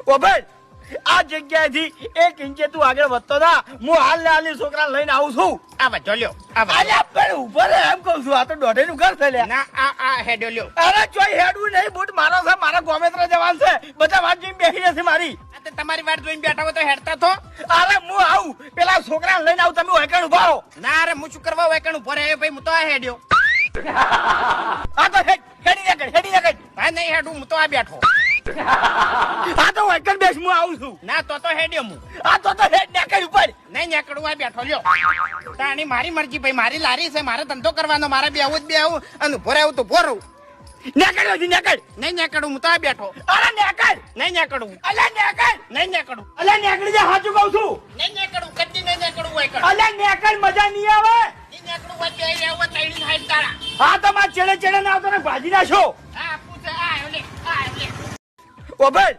ઓ ભાઈ આ જગ્યાએથી 1 ઇંચે તું આગળ વધતો ના, હું હાલ ને હાલ છોકરા લઈને આવું છું. આ વચ્ચો લ્યો, આ વચ્ચો. અલ્યા પણ ઉભો રે, એમ કહું છું, આ તો દોઢે નું ઘર છે લ્યા. ના આ હેડ્યો લ્યો. અરે ચોય હેડવું નહીં, બૂટ મારો છે, મારા ગોમેત્રા જવાન છે, બધા વાત જોઈને બેસી જશે મારી. આ તો તમારી વાત જોઈને બેઠા હોય તો હેડતા થો. અરે હું આવું, પેલા છોકરા લઈને આવું, તમે ઓયકણ ઉભા રહો. ના અરે હું શું કરવા વેકણ ઉભો રહ્યો ભાઈ, હું તો આ હેડ્યો. આ તો હેડી નાખ. હા નહીં હેડું, હું તો આ બેઠો. આ તો ઓયકણ બેસ, હું આવું છું. ના તો હેડ્યો હું. આ તો હેડ નાખ ઉપર. નહીં નેકડું આ બેઠો લ્યો. તાણી મારી મરજી ભાઈ, મારી લારી છે, મારે ધંધો કરવાનો, મારે બેહવું જ બેહવું અને ઉભો રહેવું તો ઉભો રહું. નાકડ નહીં નેકડું, હું તો આ બેઠો. અરે નાકડ. નહીં નેકડું. અલ્યા નાકડ. નહીં નેકડું. અલ્યા નાકડી જા, સાચું કહું છું. નહીં નેકડું, કદી નહીં નેકડું હોય કર. અલ્યા નાકડ મજા નહીં આવે. નહીં નેકડું હોય બે રહેવું તૈણી હાઈટ તારા. હા તો માર ચેડે ના આવતો ને ભાજી નાખો. હા પૂછે આ આવ્યો લે, આ આવ્યો લે. ઓ ભાઈ